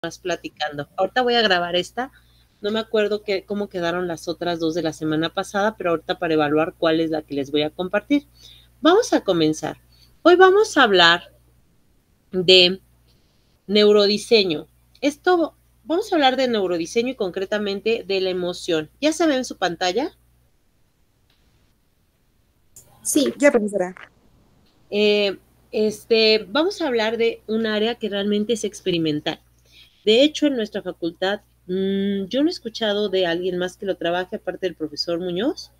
más platicando. Ahorita voy a grabar esta. No me acuerdo cómo quedaron las otras dos de la semana pasada, pero ahorita para evaluar cuál es la que les voy a compartir. Vamos a comenzar. Hoy vamos a hablar de neurodiseño. Vamos a hablar de neurodiseño y concretamente de la emoción. ¿Ya se ve en su pantalla? Sí, ya, profesora. Vamos a hablar de un área que realmente es experimental. De hecho, en nuestra facultad, yo no he escuchado de alguien más que lo trabaje, aparte del profesor Muñoz,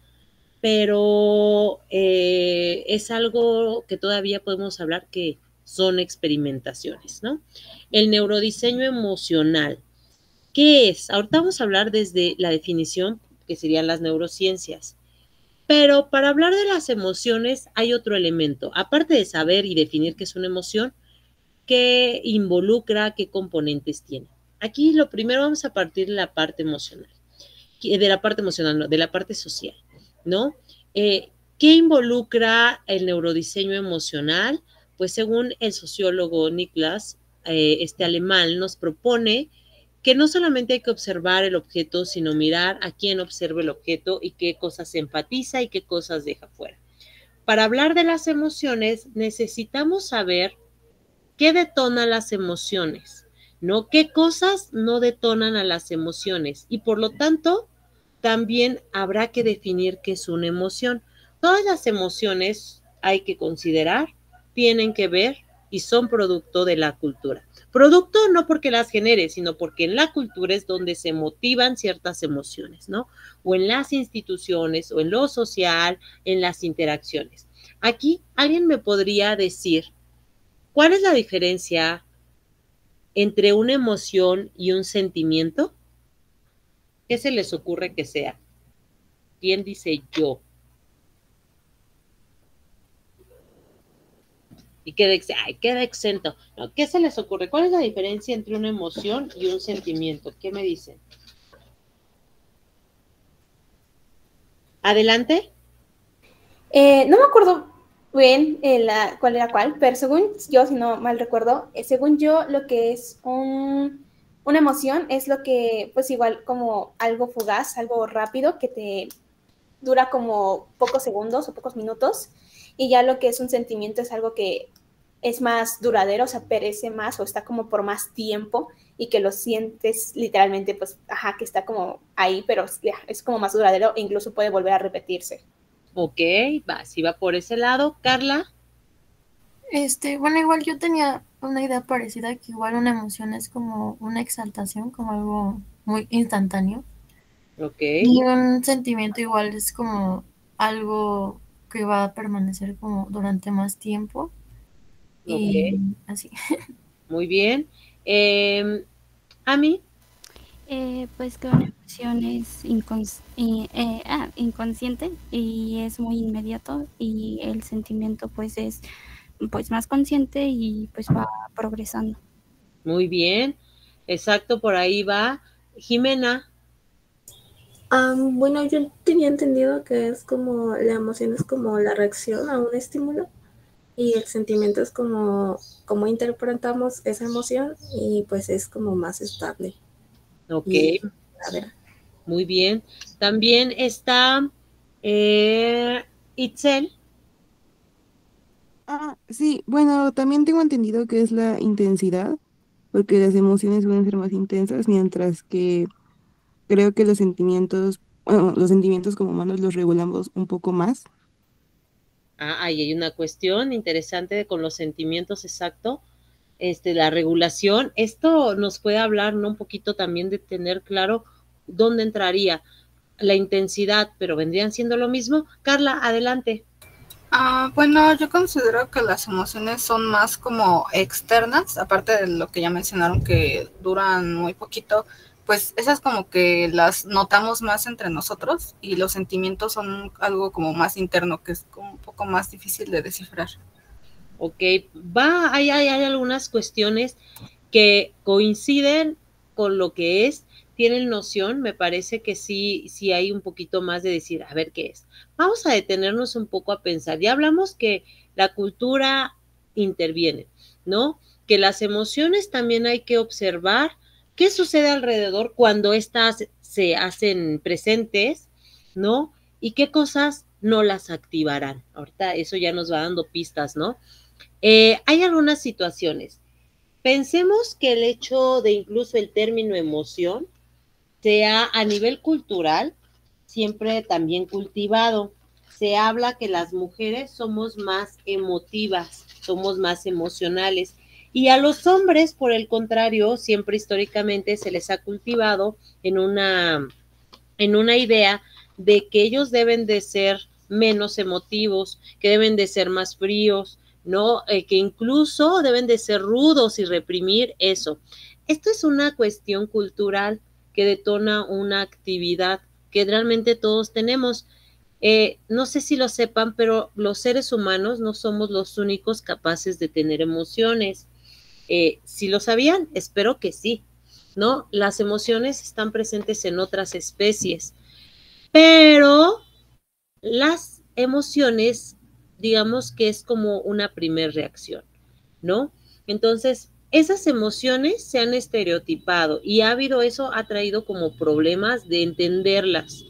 pero es algo que todavía podemos hablar que son experimentaciones, ¿no? El neurodiseño emocional. ¿Qué es? Ahorita vamos a hablar desde la definición, que serían las neurociencias. Pero para hablar de las emociones hay otro elemento. Aparte de saber y definir qué es una emoción, qué involucra, qué componentes tiene. Aquí lo primero vamos a partir de la parte emocional, no, de la parte social, ¿no? ¿Qué involucra el neurodiseño emocional? Pues según el sociólogo Niklas, este alemán, nos propone que no solamente hay que observar el objeto, sino mirar a quién observa el objeto y qué cosas empatiza y qué cosas deja fuera. Para hablar de las emociones, necesitamos saber qué detona las emociones, ¿no? ¿Qué cosas no detonan a las emociones? Y por lo tanto, también habrá que definir qué es una emoción. Todas las emociones hay que considerar, tienen que ver y son producto de la cultura. Producto no porque las genere, sino porque en la cultura es donde se motivan ciertas emociones, ¿no? O en las instituciones, o en lo social, en las interacciones. Aquí alguien me podría decir, ¿cuál es la diferencia entre una emoción y un sentimiento? ¿Qué se les ocurre que sea? ¿Quién dice yo? Y queda exento. No, ¿qué se les ocurre? ¿Cuál es la diferencia entre una emoción y un sentimiento? ¿Qué me dicen? Adelante. No me acuerdo bien cuál era cuál, pero según yo, si no mal recuerdo, según yo, lo que es una emoción es lo que, pues igual como algo fugaz, algo rápido, que te dura como pocos segundos o pocos minutos, y ya lo que es un sentimiento es algo que es más duradero, o sea, perece más o está como por más tiempo y que lo sientes literalmente, pues, ajá, que está como ahí, pero es como más duradero e incluso puede volver a repetirse. Ok, va, si va por ese lado. Carla. Bueno, igual yo tenía una idea parecida, que igual una emoción es como una exaltación, como algo muy instantáneo. Ok, Y un sentimiento igual es como algo que va a permanecer como durante más tiempo ok, y así. muy bien. A mí, Pues que una emoción es inconsciente y es muy inmediato, y el sentimiento pues es pues más consciente y pues va progresando. muy bien. Exacto, por ahí va. Jimena. Bueno, yo tenía entendido que es como la emoción es como la reacción a un estímulo y el sentimiento es como interpretamos esa emoción y pues es como más estable. Ok, Y a ver. muy bien. También está Itzel. Sí, bueno, también tengo entendido que es la intensidad, porque las emociones suelen ser más intensas, mientras que creo que bueno, los sentimientos como humanos los regulamos un poco más. Ahí hay una cuestión interesante con los sentimientos, exacto. La regulación. Esto nos puede hablar, ¿no? Un poquito también de tener claro dónde entraría la intensidad, pero vendrían siendo lo mismo. Carla, adelante. Bueno, yo considero que las emociones son más como externas, aparte de lo que ya mencionaron que duran muy poquito, pues esas como que las notamos más entre nosotros, y los sentimientos son algo como más interno, que es como un poco más difícil de descifrar. Ok, hay algunas cuestiones que coinciden con lo que es, tienen noción, me parece que sí hay un poquito más de decir, a ver qué es. Vamos a detenernos un poco a pensar. Ya hablamos que la cultura interviene, ¿no? Que las emociones también hay que observar ¿Qué sucede alrededor cuando estas se hacen presentes, ¿no? ¿Y qué cosas no las activarán? Ahorita eso ya nos va dando pistas, ¿no? Hay algunas situaciones. Pensemos que el hecho de incluso el término emoción sea a nivel cultural siempre también cultivado. Se habla que las mujeres somos más emotivas, somos más emocionales. Y a los hombres, por el contrario, siempre históricamente se les ha cultivado en una idea de que ellos deben de ser menos emotivos, que deben de ser más fríos, ¿no? Que incluso deben de ser rudos y reprimir eso. Esto es una cuestión cultural que detona una actividad que realmente todos tenemos. No sé si lo sepan, pero los seres humanos no somos los únicos capaces de tener emociones. ¿Sí lo sabían? Espero que sí, ¿no? Las emociones están presentes en otras especies, pero las emociones, digamos que es como una primer reacción, ¿no? Entonces, esas emociones se han estereotipado y ha habido eso, ha traído como problemas de entenderlas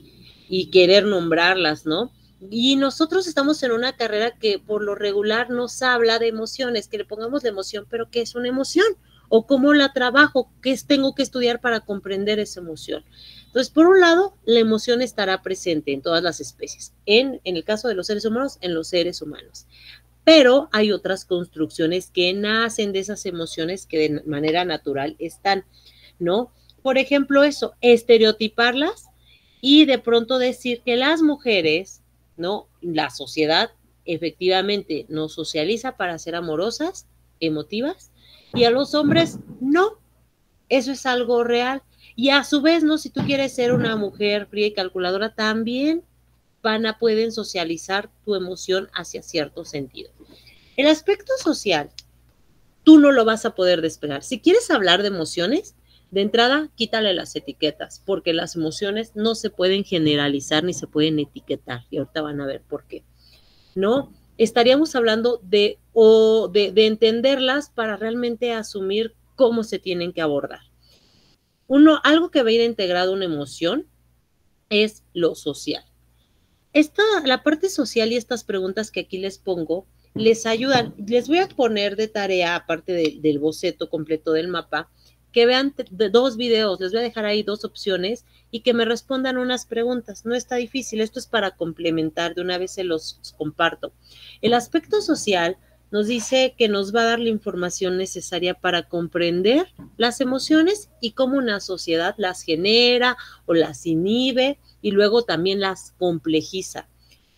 y querer nombrarlas, ¿no? Y nosotros estamos en una carrera que por lo regular nos habla de emociones, que le pongamos la emoción, pero ¿qué es una emoción? ¿O cómo la trabajo? ¿Qué tengo que estudiar para comprender esa emoción? Entonces, por un lado, la emoción estará presente en todas las especies. En el caso de los seres humanos, en los seres humanos. Pero hay otras construcciones que nacen de esas emociones que de manera natural están, ¿no? Por ejemplo, eso, estereotiparlas y de pronto decir que las mujeres, ¿no? La sociedad efectivamente nos socializa para ser amorosas, emotivas, y a los hombres no. Eso es algo real. Y a su vez, ¿no? Si tú quieres ser una mujer fría y calculadora, también pueden socializar tu emoción hacia cierto sentido. El aspecto social, tú no lo vas a poder despegar. Si quieres hablar de emociones, de entrada, quítale las etiquetas, porque las emociones no se pueden generalizar ni se pueden etiquetar. Y ahorita van a ver por qué, ¿no? Estaríamos hablando de entenderlas para realmente asumir cómo se tienen que abordar. Algo que va a ir integrado a una emoción es lo social. La parte social y estas preguntas que aquí les pongo les ayudan. Les voy a poner de tarea, aparte del boceto completo del mapa, que vean 2 videos. Les voy a dejar ahí 2 opciones y que me respondan unas preguntas. No está difícil, esto es para complementar. De una vez se los comparto. El aspecto social nos dice que nos va a dar la información necesaria para comprender las emociones y cómo una sociedad las genera o las inhibe y luego también las complejiza.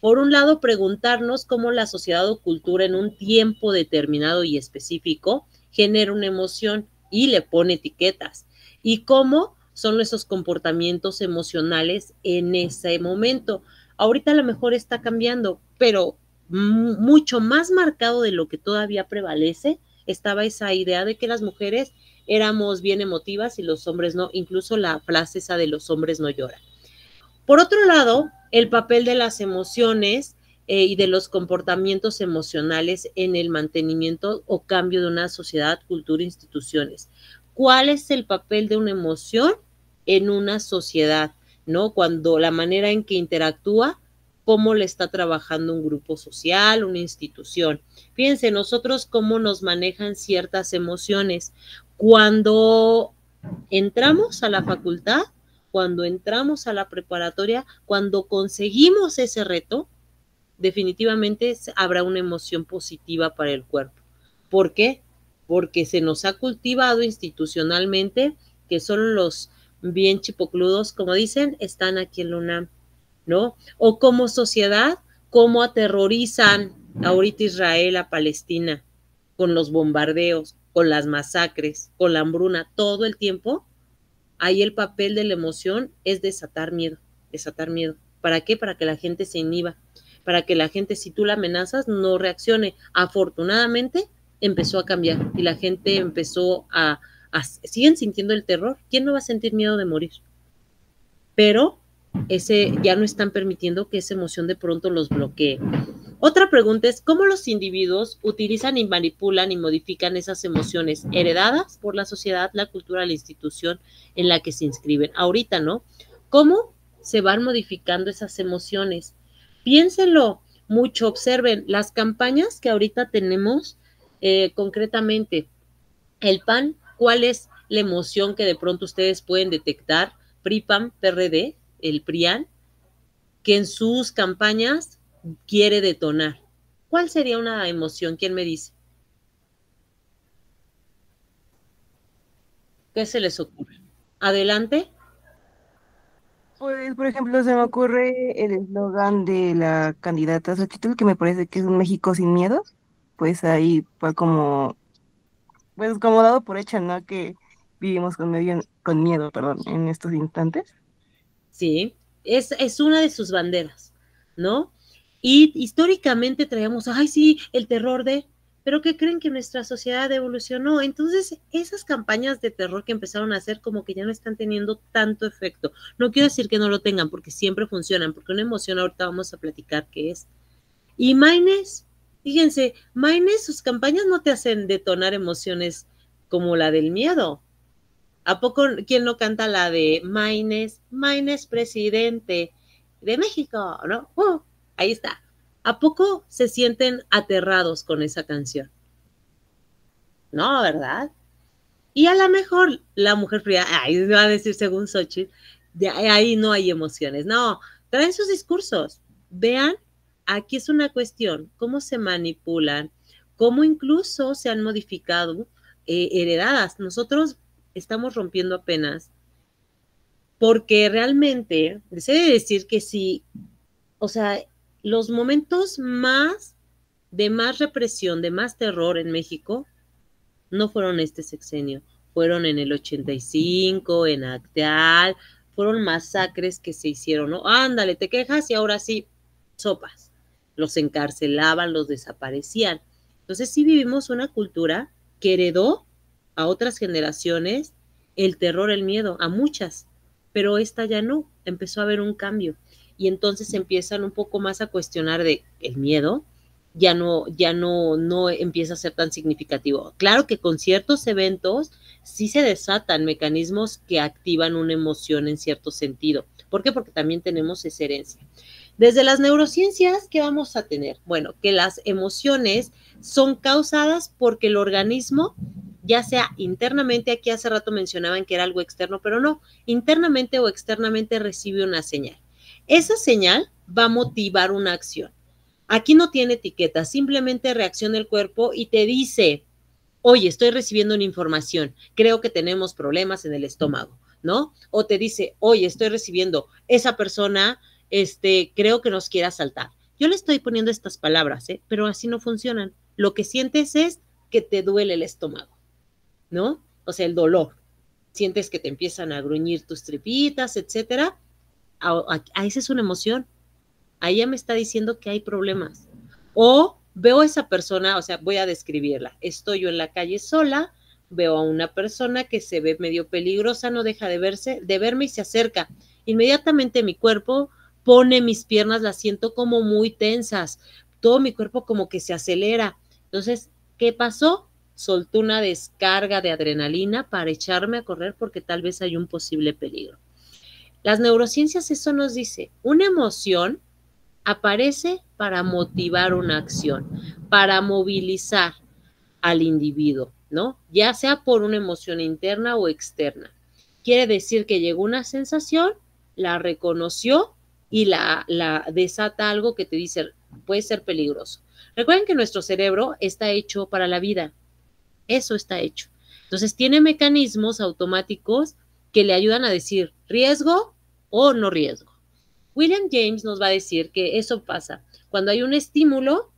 Por un lado, preguntarnos cómo la sociedad o cultura en un tiempo determinado y específico genera una emoción y le pone etiquetas. Y cómo son esos comportamientos emocionales en ese momento. Ahorita a lo mejor está cambiando, pero mucho más marcado de lo que todavía prevalece, estaba esa idea de que las mujeres éramos bien emotivas y los hombres no, incluso la frase esa de los hombres no lloran. Por otro lado, el papel de las emociones y de los comportamientos emocionales en el mantenimiento o cambio de una sociedad, cultura e instituciones. ¿Cuál es el papel de una emoción en una sociedad? ¿No? Cuando la manera en que interactúa, cómo le está trabajando un grupo social, una institución. Fíjense, nosotros cómo nos manejan ciertas emociones. Cuando entramos a la facultad, cuando entramos a la preparatoria, cuando conseguimos ese reto, definitivamente habrá una emoción positiva para el cuerpo. ¿Por qué? Porque se nos ha cultivado institucionalmente que solo los bien chipocludos, como dicen, están aquí en la UNAM, ¿no? O como sociedad, cómo aterrorizan ahorita Israel a Palestina con los bombardeos, con las masacres, con la hambruna, todo el tiempo. Ahí el papel de la emoción es desatar miedo, desatar miedo. ¿Para qué? Para que la gente se inhiba, para que la gente, si tú la amenazas, no reaccione. Afortunadamente, empezó a cambiar y la gente empezó siguen sintiendo el terror. ¿Quién no va a sentir miedo de morir? Pero ya no están permitiendo que esa emoción de pronto los bloquee. Otra pregunta es, ¿cómo los individuos utilizan y manipulan y modifican esas emociones heredadas por la sociedad, la cultura, la institución en la que se inscriben? Ahorita, ¿no? ¿Cómo se van modificando esas emociones? Piénsenlo mucho, observen las campañas que ahorita tenemos, concretamente, el PAN, ¿cuál es la emoción que de pronto ustedes pueden detectar? PRI, PAN, PRD, el PRIAN, que en sus campañas quiere detonar. ¿Cuál sería una emoción? ¿Quién me dice? ¿Qué se les ocurre? Adelante. Pues, por ejemplo, se me ocurre el eslogan de la candidata Xochitl, que me parece que es un México sin miedo. Pues ahí fue como, pues como dado por hecho, ¿no? Que vivimos con miedo, perdón, en estos instantes. Sí, es una de sus banderas, ¿no? Y históricamente traíamos, ay, sí, el terror de, pero ¿qué creen que nuestra sociedad evolucionó? Entonces, esas campañas de terror que empezaron a hacer como que ya no están teniendo tanto efecto. No quiero decir que no lo tengan, porque siempre funcionan, porque una emoción ahorita vamos a platicar qué es. Y Maynes, fíjense, Maynes, sus campañas no te hacen detonar emociones como la del miedo. ¿A poco quién no canta la de Maynes presidente de México, ¿no? Ahí está. ¿A poco se sienten aterrados con esa canción? No, ¿verdad? Y a lo mejor la mujer fría, ahí va a decir según Xochitl, de ahí no hay emociones. No, traen sus discursos. Vean, aquí es una cuestión, cómo se manipulan, cómo incluso se han modificado heredadas. Nosotros estamos rompiendo apenas, porque realmente, se debe decir que sí, o sea, los momentos de más represión, de más terror en México, no fueron este sexenio, fueron en el 85, en Acteal, fueron masacres que se hicieron, ¿no? Ándale, te quejas y ahora sí, sopas. Los encarcelaban, los desaparecían. Entonces sí vivimos una cultura que heredó a otras generaciones el terror, el miedo, a muchas, pero esta ya no, empezó a haber un cambio. Y entonces empiezan un poco más a cuestionar de el miedo, ya no empieza a ser tan significativo. Claro que con ciertos eventos sí se desatan mecanismos que activan una emoción en cierto sentido. ¿Por qué? Porque también tenemos esa herencia. Desde las neurociencias, ¿qué vamos a tener? Bueno, que las emociones son causadas porque el organismo, ya sea internamente, aquí hace rato mencionaban que era algo externo, pero no, internamente o externamente recibe una señal. Esa señal va a motivar una acción. Aquí no tiene etiqueta, simplemente reacciona el cuerpo y te dice, oye, estoy recibiendo una información, creo que tenemos problemas en el estómago, ¿no? O te dice, oye, estoy recibiendo, esa persona, creo que nos quiere asaltar. Yo le estoy poniendo estas palabras, pero así no funcionan. Lo que sientes es que te duele el estómago, ¿no? O sea, el dolor. Sientes que te empiezan a gruñir tus tripitas, etcétera. Esa es una emoción. Ahí ya me está diciendo que hay problemas. O veo a esa persona, o sea, voy a describirla. Estoy yo en la calle sola, veo a una persona que se ve medio peligrosa, no deja de verme y se acerca. Inmediatamente mi cuerpo pone mis piernas, las siento como muy tensas. Todo mi cuerpo como que se acelera. Entonces, ¿qué pasó? Soltó una descarga de adrenalina para echarme a correr porque tal vez hay un posible peligro. Las neurociencias eso nos dice, una emoción aparece para motivar una acción, para movilizar al individuo, ¿no? Ya sea por una emoción interna o externa. Quiere decir que llegó una sensación, la reconoció y la desata algo que te dice, puede ser peligroso. Recuerden que nuestro cerebro está hecho para la vida. Eso está hecho. Entonces tiene mecanismos automáticos que le ayudan a decir riesgo o no riesgo. William James nos va a decir que eso pasa. Cuando hay un estímulo,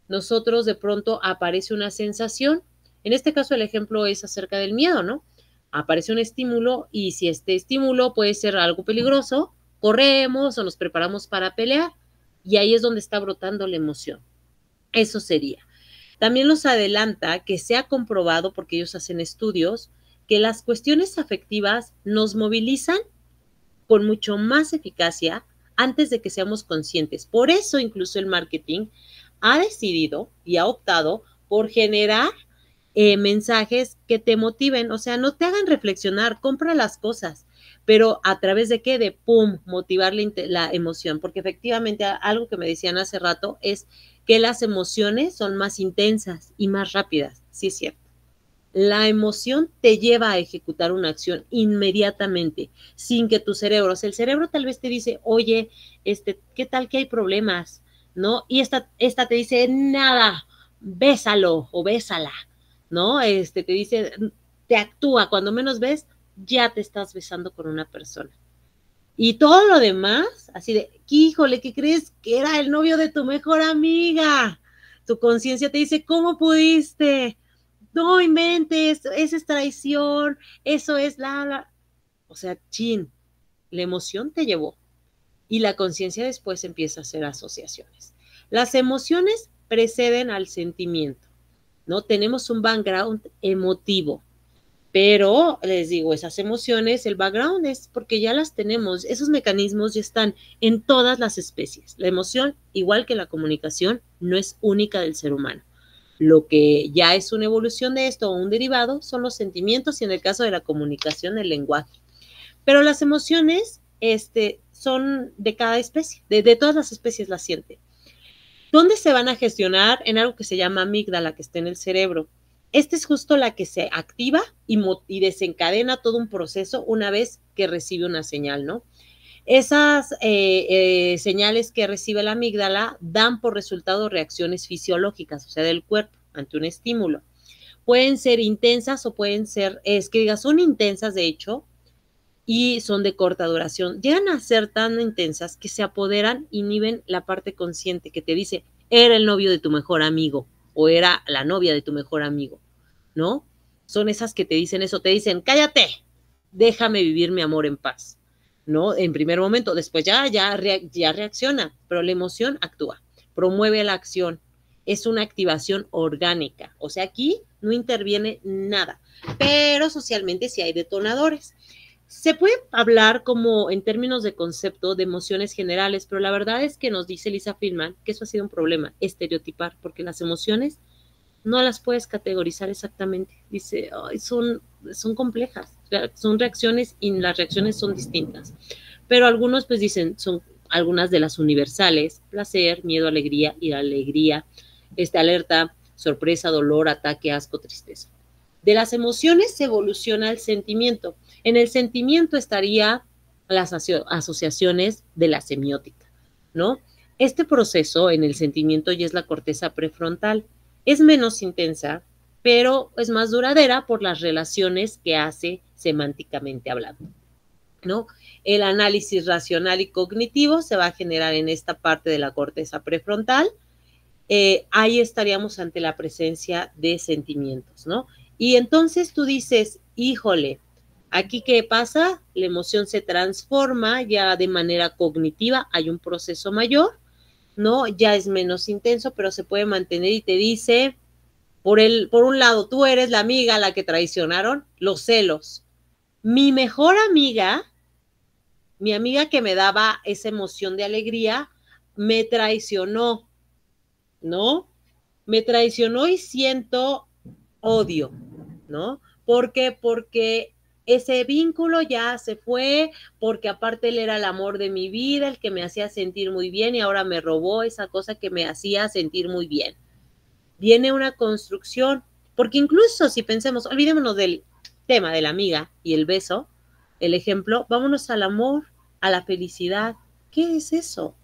nosotros de pronto aparece una sensación. En este caso el ejemplo es acerca del miedo, ¿no? Aparece un estímulo y si este estímulo puede ser algo peligroso, corremos o nos preparamos para pelear y ahí es donde está brotando la emoción. Eso sería. También nos adelanta que se ha comprobado, porque ellos hacen estudios, que las cuestiones afectivas nos movilizan con mucho más eficacia antes de que seamos conscientes. Por eso incluso el marketing ha decidido y ha optado por generar mensajes que te motiven, o sea, no te hagan reflexionar, compra las cosas, pero ¿a través de qué? De pum, motivar la emoción, porque efectivamente algo que me decían hace rato es que las emociones son más intensas y más rápidas, sí es cierto. La emoción te lleva a ejecutar una acción inmediatamente, sin que tu cerebro, o sea, el cerebro tal vez te dice, oye, ¿qué tal que hay problemas? ¿No? Y esta te dice, nada, bésalo o bésala, ¿no? Te dice, te actúa, cuando menos ves, ya te estás besando con una persona. Y todo lo demás, así de, híjole, ¿qué crees? Que era el novio de tu mejor amiga. Tu conciencia te dice, ¿cómo pudiste? No inventes, esa es traición, eso es la. O sea, chin, la emoción te llevó y la conciencia después empieza a hacer asociaciones. Las emociones preceden al sentimiento, ¿no? Tenemos un background emotivo, pero les digo, esas emociones, el background es porque ya las tenemos, esos mecanismos ya están en todas las especies. La emoción, igual que la comunicación, no es única del ser humano. Lo que ya es una evolución de esto o un derivado son los sentimientos y en el caso de la comunicación, el lenguaje. Pero las emociones son de cada especie, de todas las especies las siente. ¿Dónde se van a gestionar? En algo que se llama amígdala, que está en el cerebro. Esta es justo la que se activa y desencadena todo un proceso una vez que recibe una señal, ¿no? Esas señales que recibe la amígdala dan por resultado reacciones fisiológicas, o sea, del cuerpo ante un estímulo. Pueden ser intensas o pueden ser, son intensas de hecho, y son de corta duración. Llegan a ser tan intensas que se apoderan, inhiben la parte consciente que te dice, era el novio de tu mejor amigo o era la novia de tu mejor amigo, ¿no? Son esas que te dicen eso, te dicen, cállate, déjame vivir mi amor en paz, ¿no? En primer momento, después ya reacciona, pero la emoción actúa, promueve la acción, es una activación orgánica, o sea, aquí no interviene nada, pero socialmente sí hay detonadores. Se puede hablar como en términos de concepto de emociones generales, pero la verdad es que nos dice Lisa Feldman que eso ha sido un problema, estereotipar, porque las emociones no las puedes categorizar exactamente. Dice, ay, son complejas, son reacciones y las reacciones son distintas. Pero algunos pues dicen, son algunas de las universales, placer, miedo, alegría, ira, alegría, alerta, sorpresa, dolor, ataque, asco, tristeza. De las emociones se evoluciona el sentimiento. En el sentimiento estaría las asociaciones de la semiótica, ¿no? Este proceso en el sentimiento ya es la corteza prefrontal. Es menos intensa, pero es más duradera por las relaciones que hace semánticamente hablando, ¿no? El análisis racional y cognitivo se va a generar en esta parte de la corteza prefrontal. Ahí estaríamos ante la presencia de sentimientos, ¿no? Y entonces tú dices, híjole, ¿aquí qué pasa? La emoción se transforma ya de manera cognitiva, hay un proceso mayor, ¿no? Ya es menos intenso, pero se puede mantener y te dice, por un lado, tú eres la amiga a la que traicionaron, los celos. Mi mejor amiga, mi amiga que me daba esa emoción de alegría, me traicionó, ¿no? Me traicionó y siento odio, ¿no? ¿Por qué? Porque ese vínculo ya se fue, porque aparte él era el amor de mi vida, el que me hacía sentir muy bien y ahora me robó esa cosa que me hacía sentir muy bien. Viene una construcción, porque incluso si pensemos, olvidémonos del tema de la amiga y el beso, el ejemplo, vámonos al amor, a la felicidad. ¿Qué es eso?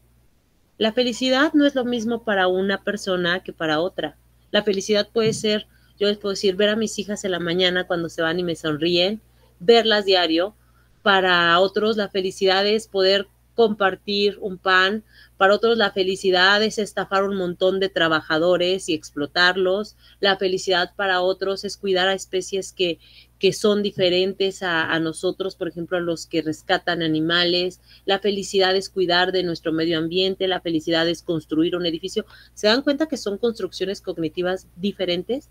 La felicidad no es lo mismo para una persona que para otra. La felicidad puede ser, yo les puedo decir, ver a mis hijas en la mañana cuando se van y me sonríen, verlas diario. Para otros la felicidad es poder compartir un pan. Para otros la felicidad es estafar un montón de trabajadores y explotarlos. La felicidad para otros es cuidar a especies que son diferentes a nosotros, por ejemplo, a los que rescatan animales. La felicidad es cuidar de nuestro medio ambiente, la felicidad es construir un edificio. ¿Se dan cuenta que son construcciones cognitivas diferentes?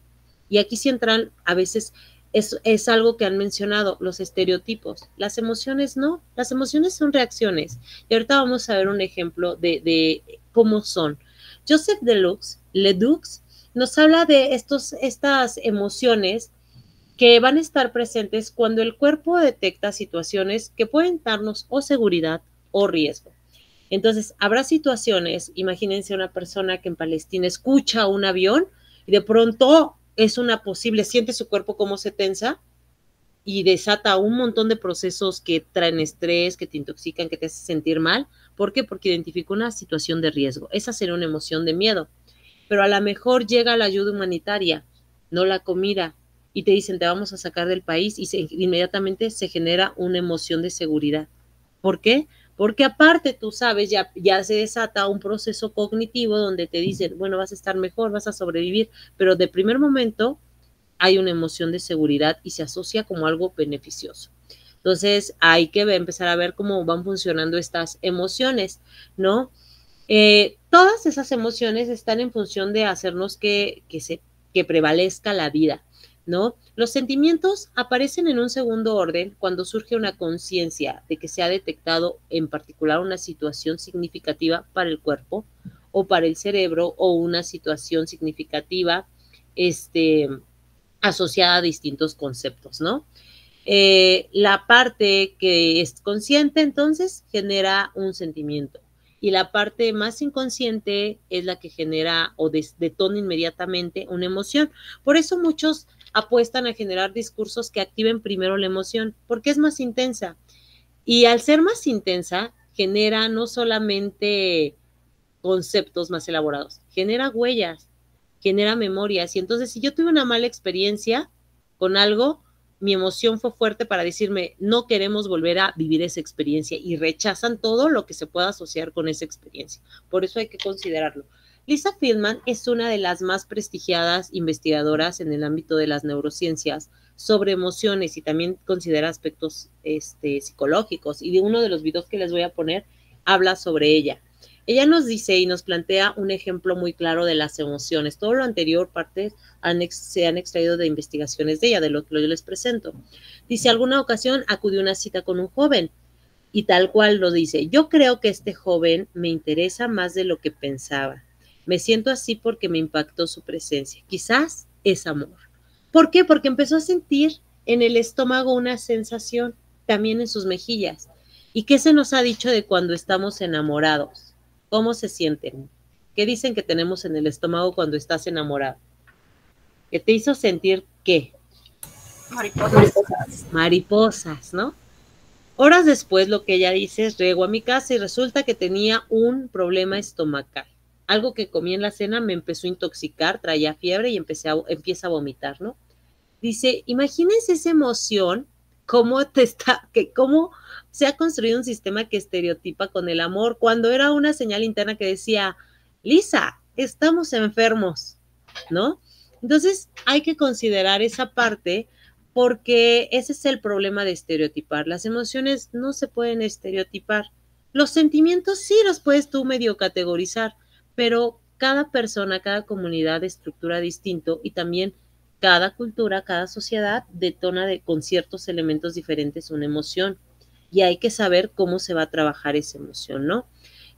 Y aquí sí entran, a veces es algo que han mencionado, los estereotipos. Las emociones no, las emociones son reacciones. Y ahorita vamos a ver un ejemplo de cómo son. Joseph Ledoux nos habla de estas emociones que van a estar presentes cuando el cuerpo detecta situaciones que pueden darnos o seguridad o riesgo. Entonces, habrá situaciones, imagínense una persona que en Palestina escucha un avión y de pronto es una posible, siente su cuerpo cómo se tensa y desata un montón de procesos que traen estrés, que te intoxican, que te hacen sentir mal. ¿Por qué? Porque identificó una situación de riesgo. Esa sería una emoción de miedo. Pero a lo mejor llega la ayuda humanitaria, no la comida, y te dicen, te vamos a sacar del país, y inmediatamente se genera una emoción de seguridad. ¿Por qué? Porque aparte, tú sabes, ya se desata un proceso cognitivo donde te dicen, bueno, vas a estar mejor, vas a sobrevivir, pero de primer momento hay una emoción de seguridad y se asocia como algo beneficioso. Entonces, hay que empezar a ver cómo van funcionando estas emociones, ¿no? Todas esas emociones están en función de hacernos que prevalezca la vida, ¿no? Los sentimientos aparecen en un segundo orden cuando surge una conciencia de que se ha detectado en particular una situación significativa para el cuerpo o para el cerebro o una situación significativa asociada a distintos conceptos, ¿no? La parte que es consciente entonces genera un sentimiento y la parte más inconsciente es la que genera o detona inmediatamente una emoción. Por eso muchos apuestan a generar discursos que activen primero la emoción, porque es más intensa. Y al ser más intensa, genera no solamente conceptos más elaborados, genera huellas, genera memorias. Y entonces, si yo tuve una mala experiencia con algo, mi emoción fue fuerte para decirme, no queremos volver a vivir esa experiencia y rechazan todo lo que se pueda asociar con esa experiencia. Por eso hay que considerarlo. Lisa Feldman es una de las más prestigiadas investigadoras en el ámbito de las neurociencias sobre emociones y también considera aspectos psicológicos. Y de uno de los videos que les voy a poner habla sobre ella. Ella nos dice y nos plantea un ejemplo muy claro de las emociones. Todo lo anterior partes se han extraído de investigaciones de ella, de lo que yo les presento. Dice, alguna ocasión acudió a una cita con un joven y tal cual lo dice. Yo creo que este joven me interesa más de lo que pensaba. Me siento así porque me impactó su presencia. Quizás es amor. ¿Por qué? Porque empezó a sentir en el estómago una sensación, también en sus mejillas. ¿Y qué se nos ha dicho de cuando estamos enamorados? ¿Cómo se sienten? ¿Qué dicen que tenemos en el estómago cuando estás enamorado? ¿Qué te hizo sentir qué? Mariposas, ¿no? Horas después, lo que ella dice es, llego a mi casa y resulta que tenía un problema estomacal. Algo que comí en la cena me empezó a intoxicar, traía fiebre y empieza a vomitar, ¿no? Dice, imagínense esa emoción, cómo se ha construido un sistema que estereotipa con el amor, cuando era una señal interna que decía, Lisa, estamos enfermos, ¿no? Entonces hay que considerar esa parte porque ese es el problema de estereotipar. Las emociones no se pueden estereotipar. Los sentimientos sí los puedes tú medio categorizar, pero cada persona, cada comunidad estructura distinto y también cada cultura, cada sociedad detona con ciertos elementos diferentes una emoción y hay que saber cómo se va a trabajar esa emoción, ¿no?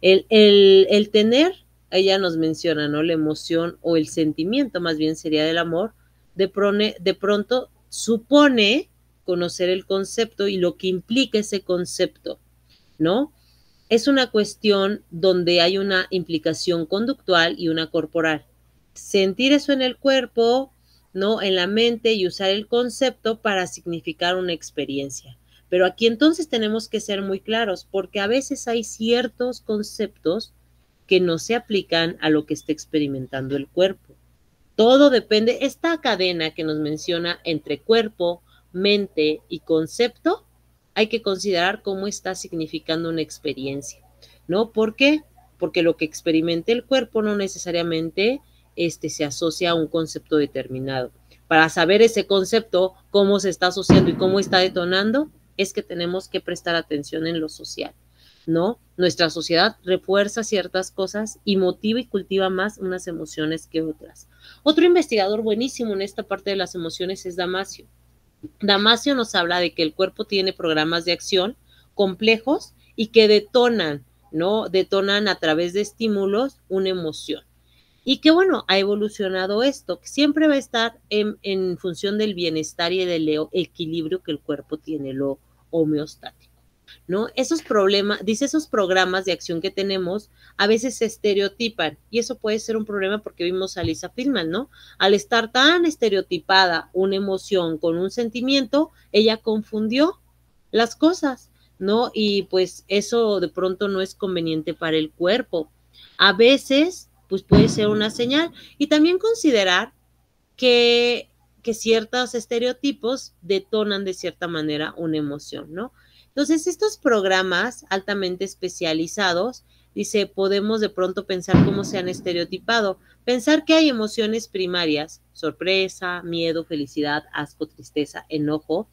El tener, ella nos menciona, ¿no? La emoción o el sentimiento, más bien sería del amor, de pronto supone conocer el concepto y lo que implica ese concepto, ¿no? Es una cuestión donde hay una implicación conductual y una corporal. Sentir eso en el cuerpo, ¿no? En la mente y usar el concepto para significar una experiencia. Pero aquí entonces tenemos que ser muy claros porque a veces hay ciertos conceptos que no se aplican a lo que está experimentando el cuerpo. Todo depende, esta cadena que nos menciona entre cuerpo, mente y concepto, hay que considerar cómo está significando una experiencia, ¿no? ¿Por qué? Porque lo que experimente el cuerpo no necesariamente se asocia a un concepto determinado. Para saber ese concepto, cómo se está asociando y cómo está detonando, es que tenemos que prestar atención en lo social, ¿no? Nuestra sociedad refuerza ciertas cosas y motiva y cultiva más unas emociones que otras. Otro investigador buenísimo en esta parte de las emociones es Damasio. Damasio nos habla de que el cuerpo tiene programas de acción complejos y que detonan, ¿no? Detonan a través de estímulos una emoción. Y que bueno, ha evolucionado esto, que siempre va a estar en función del bienestar y del equilibrio que el cuerpo tiene, lo homeostático, ¿no? Esos problemas, dice, esos programas de acción que tenemos a veces se estereotipan y eso puede ser un problema porque vimos a Lisa Feldman, ¿no? Al estar tan estereotipada una emoción con un sentimiento, ella confundió las cosas, ¿no? Y pues eso de pronto no es conveniente para el cuerpo. A veces, pues puede ser una señal. Y también considerar que ciertos estereotipos detonan de cierta manera una emoción, ¿no? Entonces, estos programas altamente especializados, dice, podemos de pronto pensar cómo se han estereotipado, pensar que hay emociones primarias, sorpresa, miedo, felicidad, asco, tristeza, enojo,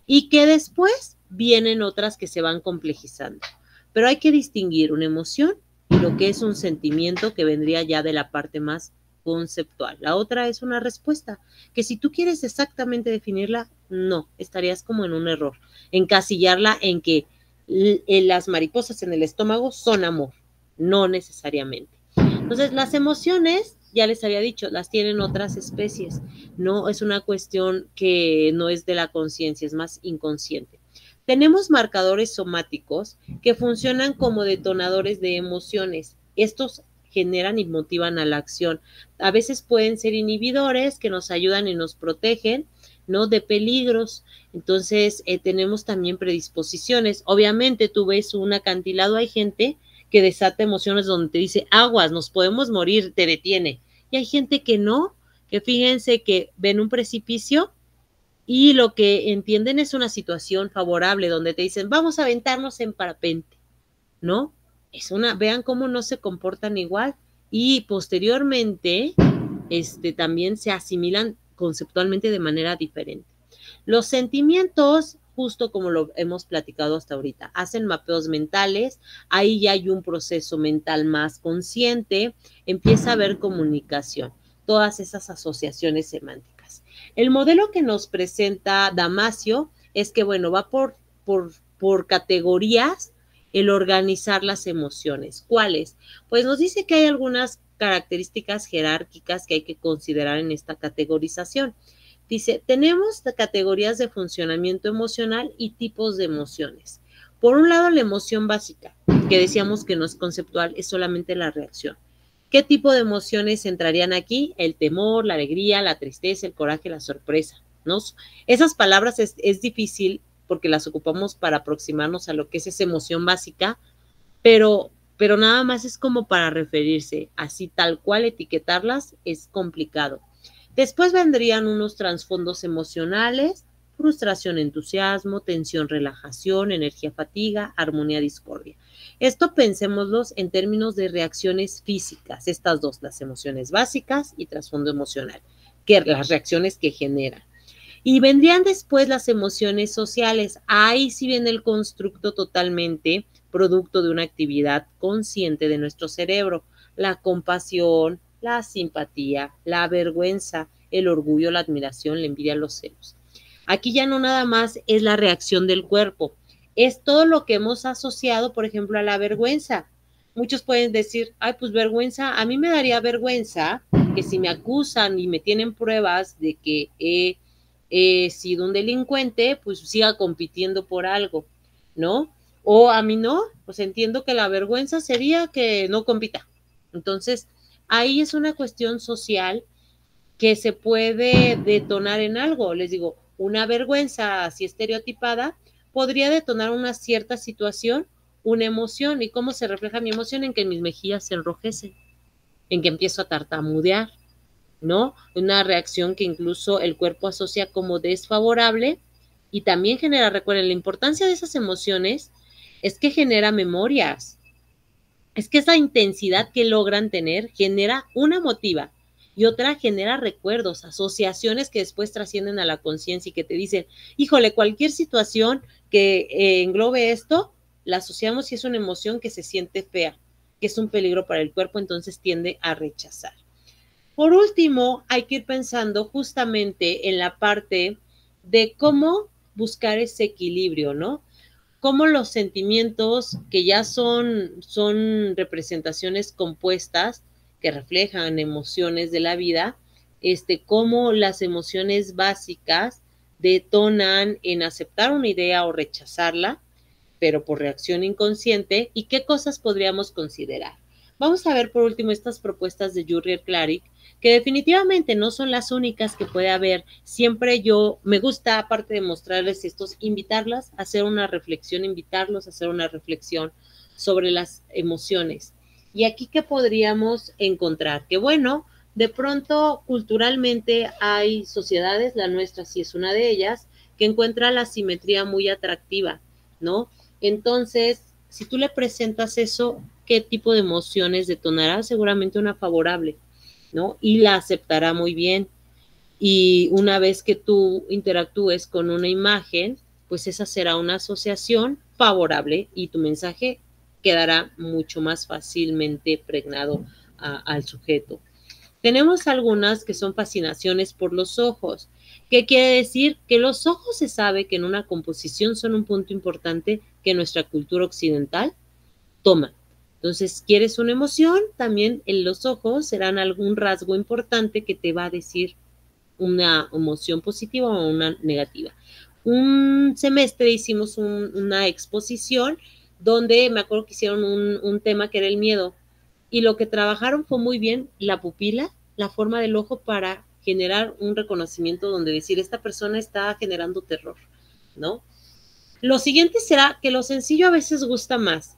y que después vienen otras que se van complejizando. Pero hay que distinguir una emoción y lo que es un sentimiento que vendría ya de la parte más conceptual. La otra es una respuesta, que si tú quieres exactamente definirla, no, estarías como en un error. Encasillarla en que las mariposas en el estómago son amor, no necesariamente. Entonces, las emociones, ya les había dicho, las tienen otras especies. No es una cuestión que no es de la conciencia, es más inconsciente. Tenemos marcadores somáticos que funcionan como detonadores de emociones. Estos generan y motivan a la acción. A veces pueden ser inhibidores que nos ayudan y nos protegen, ¿no? De peligros. Entonces, tenemos también predisposiciones. Obviamente, tú ves un acantilado, hay gente que desata emociones donde te dice, aguas, nos podemos morir, te detiene. Y hay gente que no, que fíjense que ven un precipicio y lo que entienden es una situación favorable donde te dicen, vamos a aventarnos en parapente, ¿no? Vean cómo no se comportan igual y posteriormente también se asimilan conceptualmente de manera diferente. Los sentimientos, justo como lo hemos platicado hasta ahorita, hacen mapeos mentales, ahí ya hay un proceso mental más consciente, empieza a haber comunicación, todas esas asociaciones semánticas. El modelo que nos presenta Damasio es que, bueno, va por categorías el organizar las emociones. ¿Cuáles? Pues nos dice que hay algunas características jerárquicas que hay que considerar en esta categorización. Dice, tenemos categorías de funcionamiento emocional y tipos de emociones. Por un lado, la emoción básica, que decíamos que no es conceptual, es solamente la reacción. ¿Qué tipo de emociones entrarían aquí? El temor, la alegría, la tristeza, el coraje, la sorpresa, ¿no? Esas palabras es difícil porque las ocupamos para aproximarnos a lo que es esa emoción básica, pero nada más es como para referirse, así tal cual etiquetarlas es complicado. Después vendrían unos trasfondos emocionales, frustración, entusiasmo, tensión, relajación, energía, fatiga, armonía, discordia. Esto pensémoslos en términos de reacciones físicas, estas dos, las emociones básicas y trasfondo emocional, que las reacciones que generan. Y vendrían después las emociones sociales. Ahí sí viene el constructo totalmente producto de una actividad consciente de nuestro cerebro. La compasión, la simpatía, la vergüenza, el orgullo, la admiración, la envidia, los celos. Aquí ya no nada más es la reacción del cuerpo, es todo lo que hemos asociado, por ejemplo, a la vergüenza. Muchos pueden decir, ay, pues vergüenza, a mí me daría vergüenza que si me acusan y me tienen pruebas de que he sido un delincuente, pues siga compitiendo por algo, ¿no? O a mí no, pues entiendo que la vergüenza sería que no compita. Entonces, ahí es una cuestión social que se puede detonar en algo. Les digo, una vergüenza así estereotipada podría detonar una cierta situación, una emoción. ¿Y cómo se refleja mi emoción? En que mis mejillas se enrojecen, en que empiezo a tartamudear, ¿no? Una reacción que incluso el cuerpo asocia como desfavorable y también genera, recuerden, la importancia de esas emociones es que genera memorias. Es que esa intensidad que logran tener genera una emotiva y otra genera recuerdos, asociaciones que después trascienden a la conciencia y que te dicen, híjole, cualquier situación que englobe esto, la asociamos y es una emoción que se siente fea, que es un peligro para el cuerpo, entonces tiende a rechazar. Por último, hay que ir pensando justamente en la parte de cómo buscar ese equilibrio, ¿no? Cómo los sentimientos que ya son representaciones compuestas que reflejan emociones de la vida, cómo las emociones básicas detonan en aceptar una idea o rechazarla, pero por reacción inconsciente, y qué cosas podríamos considerar. Vamos a ver por último estas propuestas de Jürgen Klarik, que definitivamente no son las únicas que puede haber. Siempre me gusta, aparte de mostrarles estos, invitarlas a hacer una reflexión, invitarlos a hacer una reflexión sobre las emociones. Y aquí, ¿qué podríamos encontrar? Que bueno, de pronto culturalmente hay sociedades, la nuestra sí es una de ellas, que encuentra la simetría muy atractiva, ¿no? Entonces, si tú le presentas eso, ¿qué tipo de emociones detonará? Seguramente una favorable, ¿no? Y la aceptará muy bien. Y una vez que tú interactúes con una imagen, pues esa será una asociación favorable y tu mensaje quedará mucho más fácilmente pregnado al sujeto. Tenemos algunas que son fascinaciones por los ojos. ¿Qué quiere decir? Que los ojos se sabe que en una composición son un punto importante que nuestra cultura occidental toma. Entonces, ¿quieres una emoción? También en los ojos serán algún rasgo importante que te va a decir una emoción positiva o una negativa. Un semestre hicimos una exposición donde me acuerdo que hicieron un tema que era el miedo, y lo que trabajaron fue muy bien la pupila, la forma del ojo, para generar un reconocimiento donde decir, esta persona está generando terror, ¿no? Lo siguiente será que lo sencillo a veces gusta más,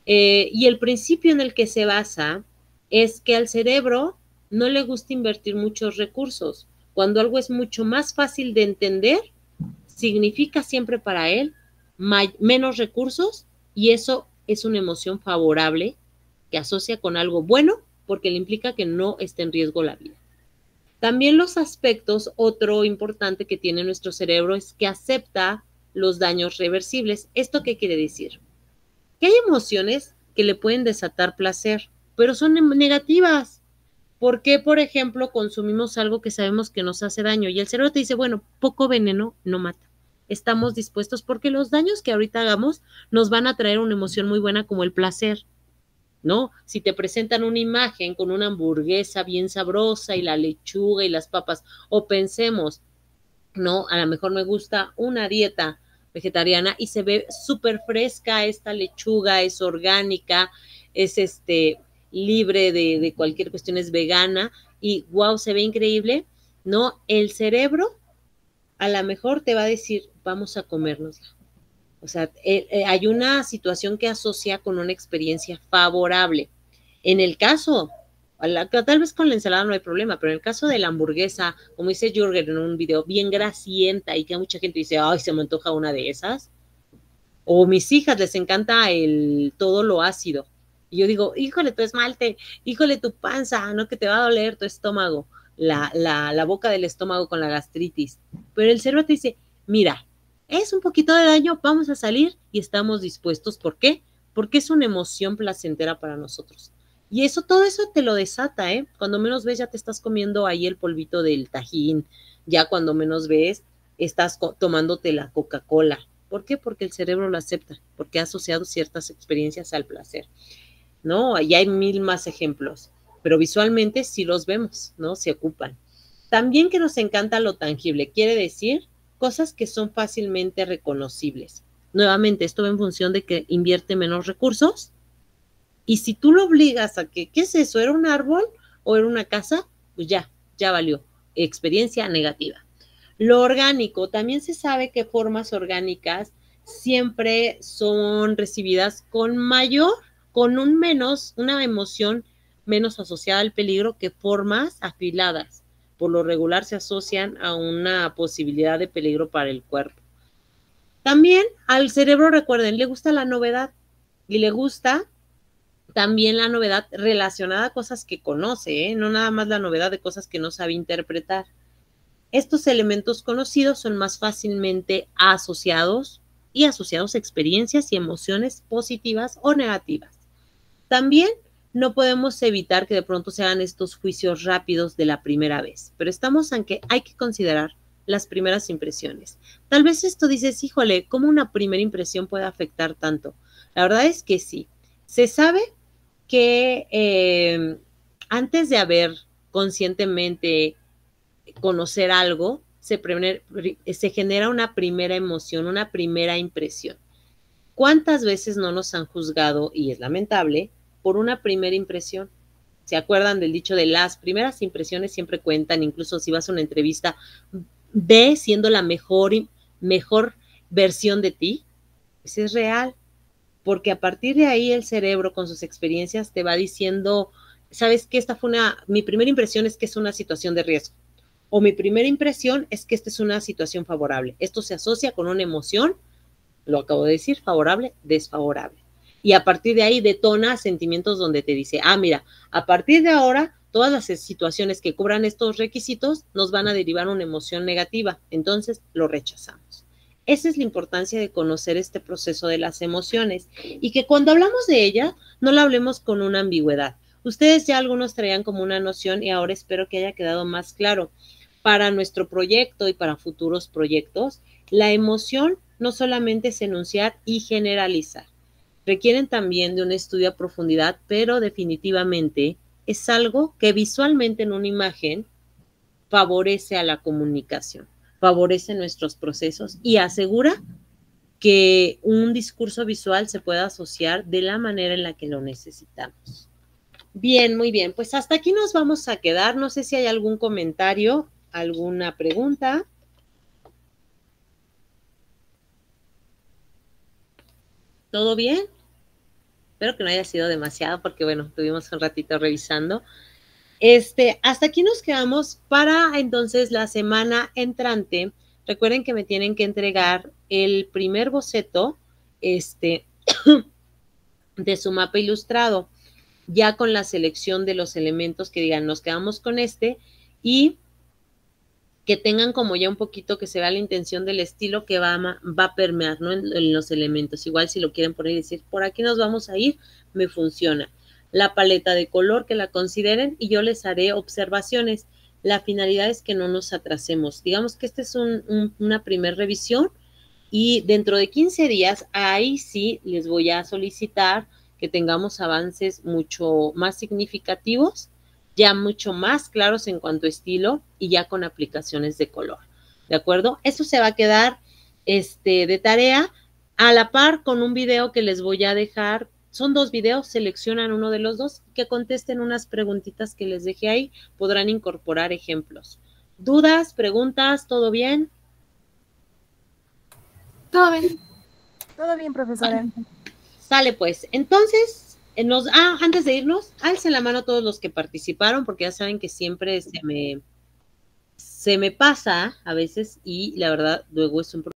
y el principio en el que se basa es que al cerebro no le gusta invertir muchos recursos. Cuando algo es mucho más fácil de entender, significa siempre para él menos recursos, y eso es una emoción favorable que asocia con algo bueno porque le implica que no esté en riesgo la vida. También los aspectos, otro importante que tiene nuestro cerebro es que acepta los daños reversibles. ¿Esto qué quiere decir? Que hay emociones que le pueden desatar placer, pero son negativas. ¿Por qué, por ejemplo, consumimos algo que sabemos que nos hace daño? Y el cerebro te dice, bueno, poco veneno no mata. Estamos dispuestos porque los daños que ahorita hagamos nos van a traer una emoción muy buena como el placer, ¿no? Si te presentan una imagen con una hamburguesa bien sabrosa y la lechuga y las papas, o pensemos, ¿no? A lo mejor me gusta una dieta vegetariana y se ve súper fresca esta lechuga, es orgánica, es libre de cualquier cuestión, es vegana y wow, se ve increíble, ¿no? El cerebro a lo mejor te va a decir, vamos a comérnosla. O sea, hay una situación que asocia con una experiencia favorable. En el caso, tal vez con la ensalada no hay problema, pero en el caso de la hamburguesa, como dice Jürgen en un video, bien grasienta y que mucha gente dice, ay, se me antoja una de esas. O mis hijas les encanta todo lo ácido. Y yo digo, híjole, tu esmalte, híjole, tu panza, no, que te va a doler tu estómago, la boca del estómago con la gastritis. Pero el cerebro te dice, mira, es un poquito de daño, vamos a salir y estamos dispuestos. ¿Por qué? Porque es una emoción placentera para nosotros. Y todo eso te lo desata, ¿eh? Cuando menos ves, ya te estás comiendo ahí el polvito del Tajín. Ya cuando menos ves, estás tomándote la Coca-Cola. ¿Por qué? Porque el cerebro lo acepta, porque ha asociado ciertas experiencias al placer, ¿no? Y hay mil más ejemplos, pero visualmente sí los vemos, ¿no? Se ocupan. También que nos encanta lo tangible, quiere decir cosas que son fácilmente reconocibles. Nuevamente, esto va en función de que invierte menos recursos, y si tú lo obligas a que, ¿qué es eso? ¿Era un árbol o era una casa? Pues ya valió. Experiencia negativa. Lo orgánico, también se sabe que formas orgánicas siempre son recibidas con una emoción menos asociada al peligro que formas afiladas. Por lo regular se asocian a una posibilidad de peligro para el cuerpo. También al cerebro, recuerden, le gusta la novedad y le gusta también la novedad relacionada a cosas que conoce, no nada más la novedad de cosas que no sabe interpretar. Estos elementos conocidos son más fácilmente asociados a experiencias y emociones positivas o negativas. También no podemos evitar que de pronto se hagan estos juicios rápidos de la primera vez, pero estamos en que hay que considerar las primeras impresiones. Tal vez esto dices, híjole, ¿cómo una primera impresión puede afectar tanto? La verdad es que sí. Se sabe que antes de haber conscientemente conocer algo, se genera una primera emoción, una primera impresión. ¿Cuántas veces no nos han juzgado, y es lamentable, por una primera impresión? ¿Se acuerdan del dicho de las primeras impresiones siempre cuentan? Incluso si vas a una entrevista, ve siendo la mejor versión de ti. Eso es real, porque a partir de ahí el cerebro con sus experiencias te va diciendo, ¿sabes qué? Mi primera impresión es que es una situación de riesgo, o mi primera impresión es que esta es una situación favorable. Esto se asocia con una emoción, lo acabo de decir, favorable, desfavorable. Y a partir de ahí detona sentimientos donde te dice, mira, a partir de ahora, todas las situaciones que cubran estos requisitos nos van a derivar una emoción negativa. Entonces, lo rechazamos. Esa es la importancia de conocer este proceso de las emociones y que cuando hablamos de ella, no la hablemos con una ambigüedad. Ustedes ya algunos traían como una noción y ahora espero que haya quedado más claro. Para nuestro proyecto y para futuros proyectos, la emoción no solamente es enunciar y generalizar. Requieren también de un estudio a profundidad, pero definitivamente es algo que visualmente en una imagen favorece a la comunicación, favorece nuestros procesos y asegura que un discurso visual se pueda asociar de la manera en la que lo necesitamos. Bien, muy bien. Pues hasta aquí nos vamos a quedar. No sé si hay algún comentario, alguna pregunta. ¿Todo bien? Espero que no haya sido demasiado porque, bueno, tuvimos un ratito revisando. Hasta aquí nos quedamos para entonces la semana entrante. Recuerden que me tienen que entregar el primer boceto de su mapa ilustrado, ya con la selección de los elementos que digan, nos quedamos con y que tengan como ya un poquito que se vea la intención del estilo que va a permear, ¿no? en los elementos. Igual si lo quieren poner y decir, por aquí nos vamos a ir, me funciona. La paleta de color que la consideren y yo les haré observaciones. La finalidad es que no nos atrasemos. Digamos que esta es una primera revisión y dentro de 15 días, ahí sí les voy a solicitar que tengamos avances mucho más significativos, ya mucho más claros en cuanto a estilo y ya con aplicaciones de color, ¿de acuerdo? Eso se va a quedar de tarea a la par con un video que les voy a dejar. Son 2 videos, seleccionan uno de los 2, que contesten unas preguntitas que les dejé ahí, podrán incorporar ejemplos. ¿Dudas, preguntas, todo bien? Todo bien. Todo bien, profesora. Sale pues, entonces, antes de irnos, alcen la mano todos los que participaron, porque ya saben que siempre se me pasa a veces y la verdad luego es un problema.